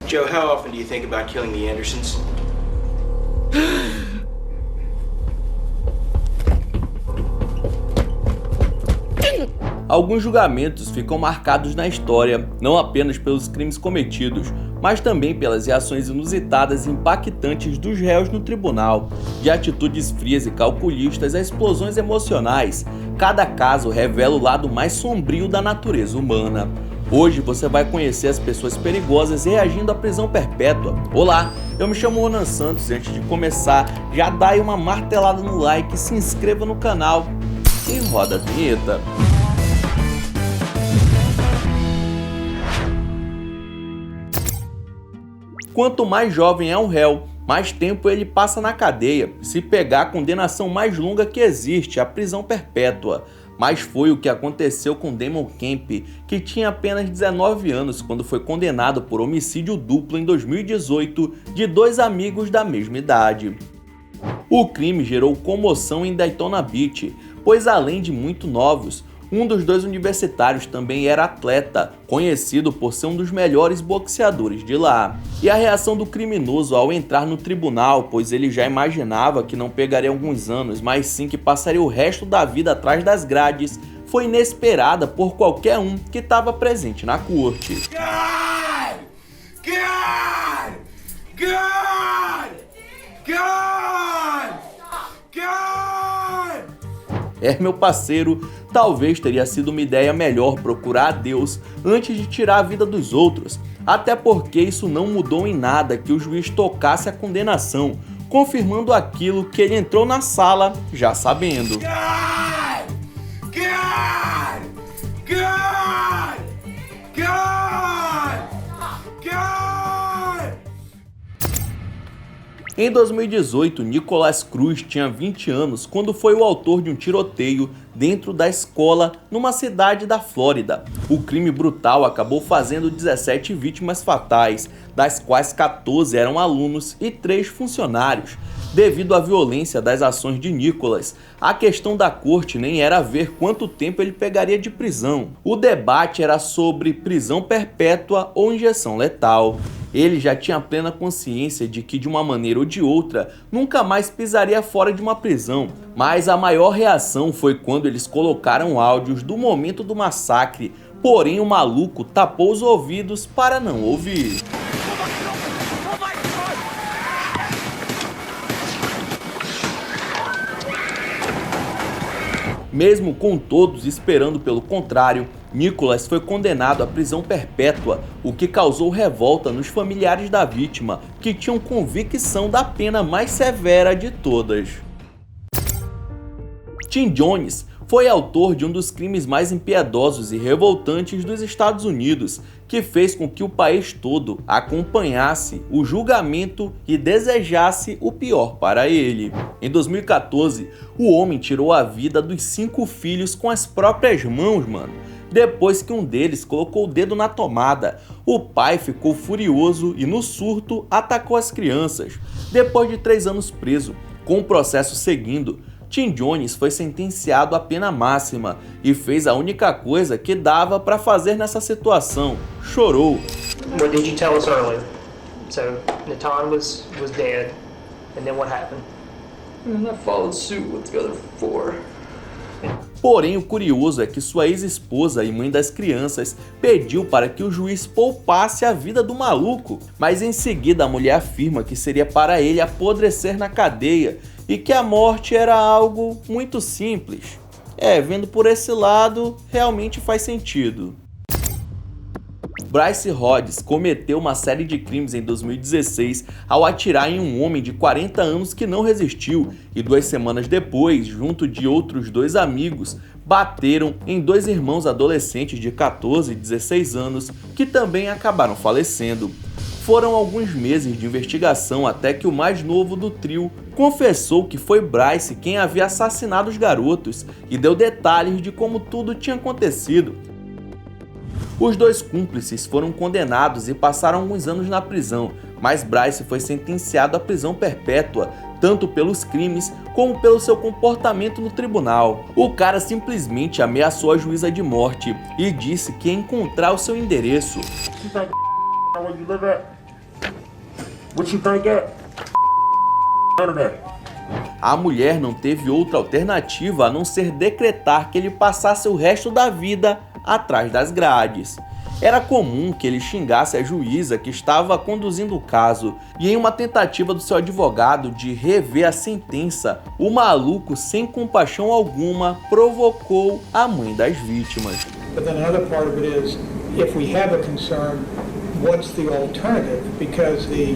Joe, how often do you think about killing the Andersons? Alguns julgamentos ficam marcados na história, não apenas pelos crimes cometidos, mas também pelas reações inusitadas e impactantes dos réus no tribunal, de atitudes frias e calculistas a explosões emocionais. Cada caso revela o lado mais sombrio da natureza humana. Hoje você vai conhecer as pessoas perigosas reagindo à prisão perpétua. Olá, eu me chamo Ronan Santos e antes de começar, já dá aí uma martelada no like, se inscreva no canal e roda a vinheta. Quanto mais jovem é um réu, mais tempo ele passa na cadeia. Se pegar a condenação mais longa que existe, a prisão perpétua. Mas foi o que aconteceu com Damon Kemp, que tinha apenas 19 anos quando foi condenado por homicídio duplo em 2018 de dois amigos da mesma idade. O crime gerou comoção em Daytona Beach, pois além de muito novos, um dos dois universitários também era atleta, conhecido por ser um dos melhores boxeadores de lá. E a reação do criminoso ao entrar no tribunal, pois ele já imaginava que não pegaria alguns anos, mas sim que passaria o resto da vida atrás das grades, foi inesperada por qualquer um que estava presente na corte. God! God! God! God! God! Meu parceiro, talvez teria sido uma ideia melhor procurar a Deus antes de tirar a vida dos outros, até porque isso não mudou em nada que o juiz tocasse a condenação, confirmando aquilo que ele entrou na sala já sabendo. God! God! God! God! God! Em 2018, Nicholas Cruz tinha 20 anos quando foi o autor de um tiroteio dentro da escola numa cidade da Flórida. O crime brutal acabou fazendo 17 vítimas fatais, das quais 14 eram alunos e 3 funcionários. Devido à violência das ações de Nicholas, a questão da corte nem era ver quanto tempo ele pegaria de prisão. O debate era sobre prisão perpétua ou injeção letal. Ele já tinha plena consciência de que, de uma maneira ou de outra, nunca mais pisaria fora de uma prisão. Mas a maior reação foi quando eles colocaram áudios do momento do massacre, porém o maluco tapou os ouvidos para não ouvir. Mesmo com todos esperando pelo contrário, Nicholas foi condenado à prisão perpétua, o que causou revolta nos familiares da vítima, que tinham convicção da pena mais severa de todas. Tim Jones foi autor de um dos crimes mais impiedosos e revoltantes dos Estados Unidos, que fez com que o país todo acompanhasse o julgamento e desejasse o pior para ele. Em 2014, o homem tirou a vida dos 5 filhos com as próprias mãos, mano. Depois que um deles colocou o dedo na tomada, o pai ficou furioso e no surto atacou as crianças. Depois de 3 anos preso, com o processo seguindo, Tim Jones foi sentenciado à pena máxima e fez a única coisa que dava para fazer nessa situação: chorou. What did you tell us earlier? So Natan was dead, and then what happened? And I followed suit with the other 4. Porém, o curioso é que sua ex-esposa e mãe das crianças pediu para que o juiz poupasse a vida do maluco, mas em seguida a mulher afirma que seria para ele apodrecer na cadeia e que a morte era algo muito simples. Vendo por esse lado, realmente faz sentido. Bryce Hodges cometeu uma série de crimes em 2016 ao atirar em um homem de 40 anos que não resistiu e 2 semanas depois, junto de outros 2 amigos, bateram em 2 irmãos adolescentes de 14 e 16 anos que também acabaram falecendo. Foram alguns meses de investigação até que o mais novo do trio confessou que foi Bryce quem havia assassinado os garotos e deu detalhes de como tudo tinha acontecido. Os 2 cúmplices foram condenados e passaram alguns anos na prisão, mas Bryce foi sentenciado à prisão perpétua, tanto pelos crimes como pelo seu comportamento no tribunal. O cara simplesmente ameaçou a juíza de morte e disse que ia encontrar o seu endereço. What you think that? Internet. A mulher não teve outra alternativa a não ser decretar que ele passasse o resto da vida atrás das grades. Era comum que ele xingasse a juíza que estava conduzindo o caso, e em uma tentativa do seu advogado de rever a sentença, o maluco, sem compaixão alguma, provocou a mãe das vítimas. But then another part of it is, if we have a concern, what's the alternative? Because the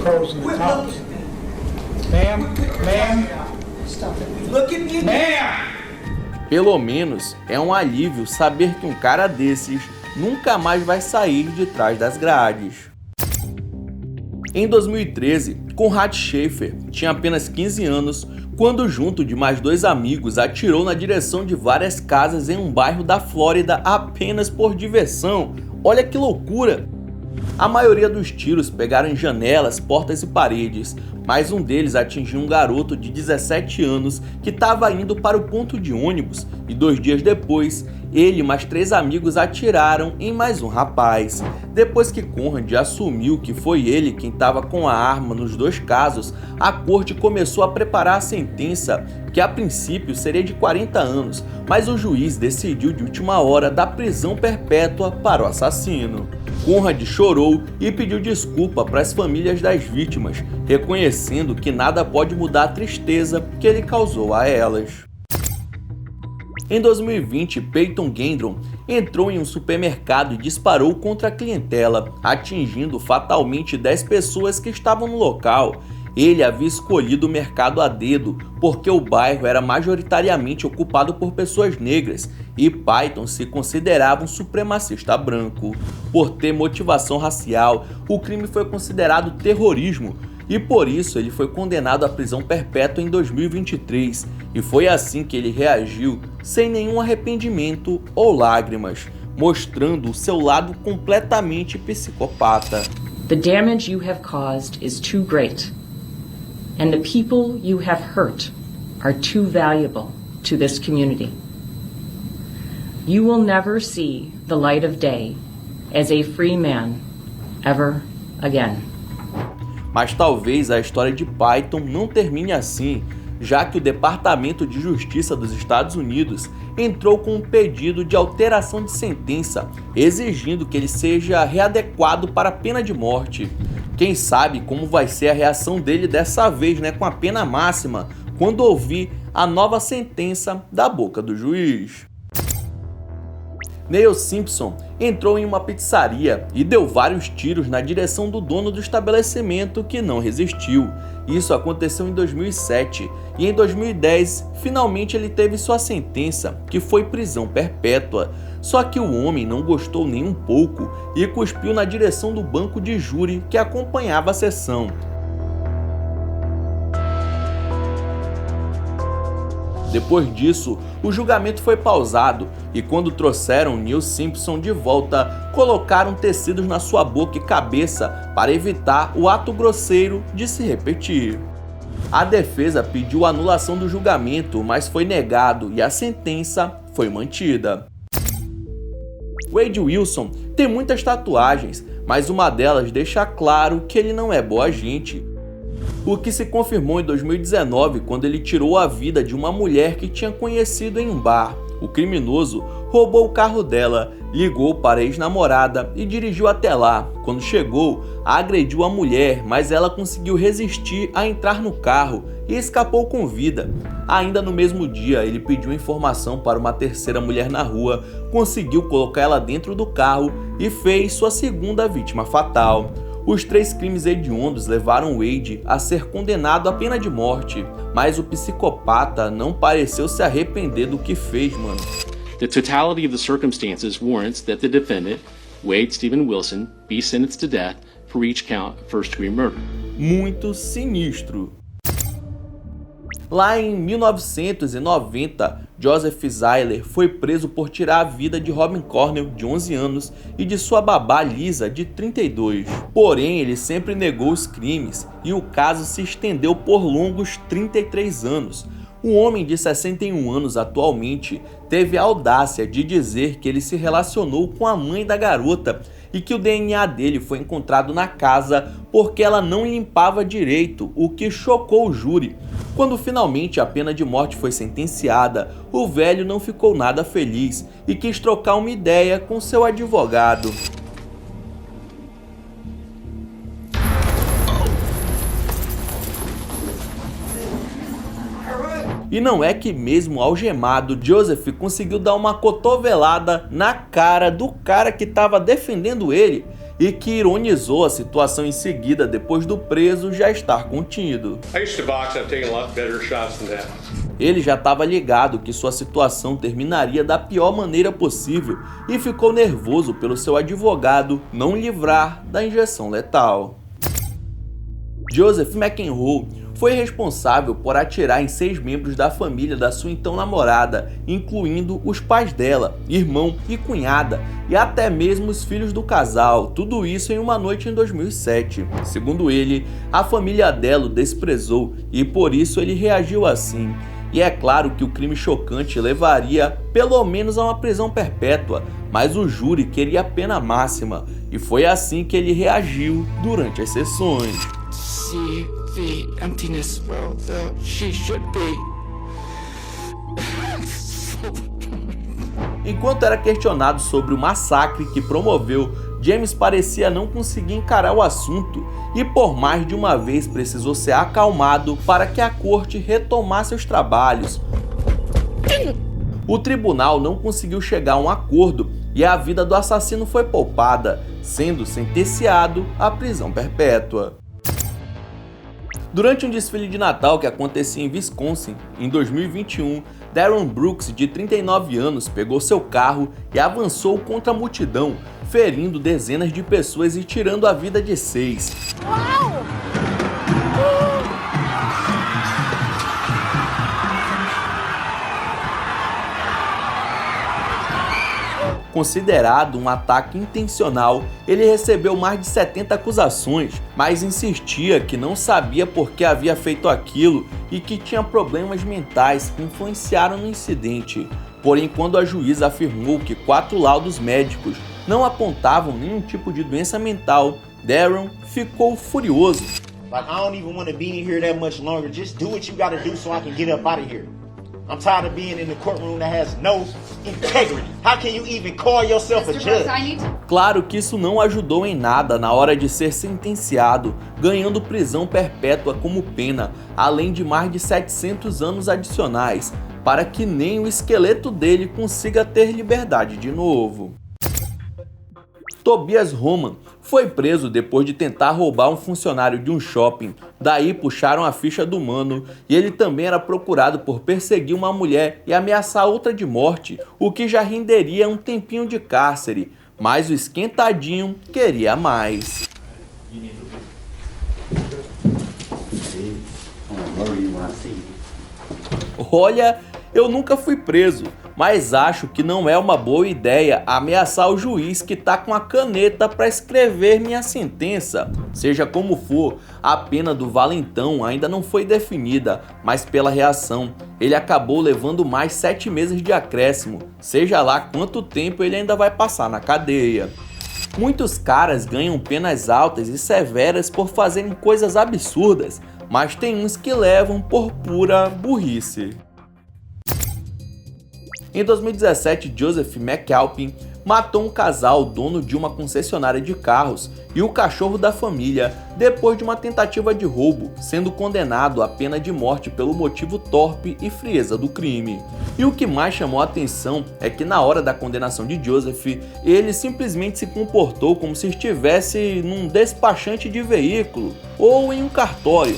pros and the cons. Ma'am, Look at me. ma'am! Pelo menos é um alívio saber que um cara desses nunca mais vai sair de trás das grades. Em 2013, Conrad Schaefer tinha apenas 15 anos quando, junto de mais 2 amigos, atirou na direção de várias casas em um bairro da Flórida apenas por diversão. Olha que loucura! A maioria dos tiros pegaram em janelas, portas e paredes, mas um deles atingiu um garoto de 17 anos que estava indo para o ponto de ônibus e 2 dias depois, ele e mais 3 amigos atiraram em mais um rapaz. Depois que Conrad assumiu que foi ele quem estava com a arma nos 2 casos, a corte começou a preparar a sentença, que a princípio seria de 40 anos, mas o juiz decidiu de última hora dar prisão perpétua para o assassino. Conrad chorou e pediu desculpa para as famílias das vítimas, reconhecendo que nada pode mudar a tristeza que ele causou a elas. Em 2020, Peyton Gendron entrou em um supermercado e disparou contra a clientela, atingindo fatalmente 10 pessoas que estavam no local. Ele havia escolhido o mercado a dedo porque o bairro era majoritariamente ocupado por pessoas negras e Peyton se considerava um supremacista branco. Por ter motivação racial, o crime foi considerado terrorismo e por isso ele foi condenado à prisão perpétua em 2023 e foi assim que ele reagiu sem nenhum arrependimento ou lágrimas, mostrando o seu lado completamente psicopata. The damage you have caused is too great, and the people you have hurt are too valuable to this community. You will never see the light of day as a free man ever again. Mas talvez a história de Peyton não termine assim, já que o Departamento de Justiça dos Estados Unidos entrou com um pedido de alteração de sentença, exigindo que ele seja readequado para a pena de morte. Quem sabe como vai ser a reação dele dessa vez, com a pena máxima, quando ouvir a nova sentença da boca do juiz. Neil Simpson entrou em uma pizzaria e deu vários tiros na direção do dono do estabelecimento, que não resistiu. Isso aconteceu em 2007 e em 2010 finalmente ele teve sua sentença, que foi prisão perpétua. Só que o homem não gostou nem um pouco e cuspiu na direção do banco de júri que acompanhava a sessão. Depois disso, o julgamento foi pausado e quando trouxeram Neil Simpson de volta, colocaram tecidos na sua boca e cabeça para evitar o ato grosseiro de se repetir. A defesa pediu a anulação do julgamento, mas foi negado e a sentença foi mantida. Wade Wilson tem muitas tatuagens, mas uma delas deixa claro que ele não é boa gente. O que se confirmou em 2019 quando ele tirou a vida de uma mulher que tinha conhecido em um bar. O criminoso roubou o carro dela, ligou para a ex-namorada e dirigiu até lá. Quando chegou, agrediu a mulher, mas ela conseguiu resistir a entrar no carro e escapou com vida. Ainda no mesmo dia, ele pediu informação para uma terceira mulher na rua, conseguiu colocar ela dentro do carro e fez sua segunda vítima fatal. Os 3 crimes hediondos levaram Wade a ser condenado à pena de morte, mas o psicopata não pareceu se arrepender do que fez, mano. The totality of the circumstances warrants that the defendant, Wade Stephen Wilson, be sentenced to death for each count of first-degree murder. Muito sinistro. Lá em 1990, Joseph Zeiler foi preso por tirar a vida de Robin Cornell, de 11 anos, e de sua babá Lisa, de 32. Porém, ele sempre negou os crimes e o caso se estendeu por longos 33 anos. O homem de 61 anos atualmente teve a audácia de dizer que ele se relacionou com a mãe da garota e que o DNA dele foi encontrado na casa porque ela não limpava direito, o que chocou o júri. Quando finalmente a pena de morte foi sentenciada, o velho não ficou nada feliz e quis trocar uma ideia com seu advogado. E não é que mesmo algemado, Joseph conseguiu dar uma cotovelada na cara do cara que estava defendendo ele e que ironizou a situação em seguida depois do preso já estar contido. Ele já estava ligado que sua situação terminaria da pior maneira possível e ficou nervoso pelo seu advogado não livrar da injeção letal. Joseph McEnroe foi responsável por atirar em 6 membros da família da sua então namorada, incluindo os pais dela, irmão e cunhada, e até mesmo os filhos do casal, tudo isso em uma noite em 2007. Segundo ele, a família dela o desprezou e por isso ele reagiu assim. E é claro que o crime chocante levaria pelo menos a uma prisão perpétua, mas o júri queria a pena máxima, e foi assim que ele reagiu durante as sessões. See the emptiness where she should be. Enquanto era questionado sobre o massacre que promoveu, James parecia não conseguir encarar o assunto e por mais de uma vez precisou ser acalmado para que a corte retomasse os trabalhos. O tribunal não conseguiu chegar a um acordo e a vida do assassino foi poupada, sendo sentenciado à prisão perpétua. Durante um desfile de Natal que acontecia em Wisconsin, em 2021, Darren Brooks, de 39 anos, pegou seu carro e avançou contra a multidão, ferindo dezenas de pessoas e tirando a vida de 6. Uau! Considerado um ataque intencional, ele recebeu mais de 70 acusações, mas insistia que não sabia por que havia feito aquilo e que tinha problemas mentais que influenciaram no incidente. Porém, quando a juíza afirmou que 4 laudos médicos não apontavam nenhum tipo de doença mental, Darren ficou furioso. Like, I don't even want to be in here that much longer. Just do what you gotta do so I can get up out of here. I'm tired of being in the courtroom that has no integrity. How can you even call yourself a judge? Claro que isso não ajudou em nada na hora de ser sentenciado, ganhando prisão perpétua como pena, além de mais de 700 anos adicionais, para que nem o esqueleto dele consiga ter liberdade de novo. Tobias Roman foi preso depois de tentar roubar um funcionário de um shopping. Daí puxaram a ficha do mano e ele também era procurado por perseguir uma mulher e ameaçar outra de morte, o que já renderia um tempinho de cárcere. Mas o esquentadinho queria mais. Olha, eu nunca fui preso, mas acho que não é uma boa ideia ameaçar o juiz que tá com a caneta para escrever minha sentença. Seja como for, a pena do valentão ainda não foi definida, mas pela reação, ele acabou levando mais 7 meses de acréscimo, seja lá quanto tempo ele ainda vai passar na cadeia. Muitos caras ganham penas altas e severas por fazerem coisas absurdas, mas tem uns que levam por pura burrice. Em 2017, Joseph McAlpin matou um casal dono de uma concessionária de carros e o cachorro da família depois de uma tentativa de roubo, sendo condenado à pena de morte pelo motivo torpe e frieza do crime. E o que mais chamou a atenção é que na hora da condenação de Joseph, ele simplesmente se comportou como se estivesse num despachante de veículo ou em um cartório.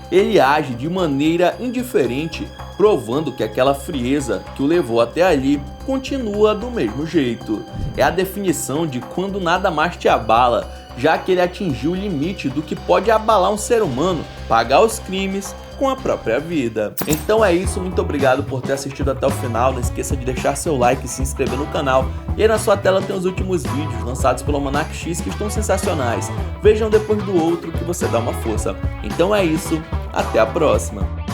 Ele age de maneira indiferente, provando que aquela frieza que o levou até ali continua do mesmo jeito. É a definição de quando nada mais te abala, já que ele atingiu o limite do que pode abalar um ser humano, pagar os crimes com a própria vida. Então é isso, muito obrigado por ter assistido até o final, não esqueça de deixar seu like e se inscrever no canal. E aí na sua tela tem os últimos vídeos lançados pelo Almanac X que estão sensacionais. Vejam depois do outro que você dá uma força. Então é isso, até a próxima!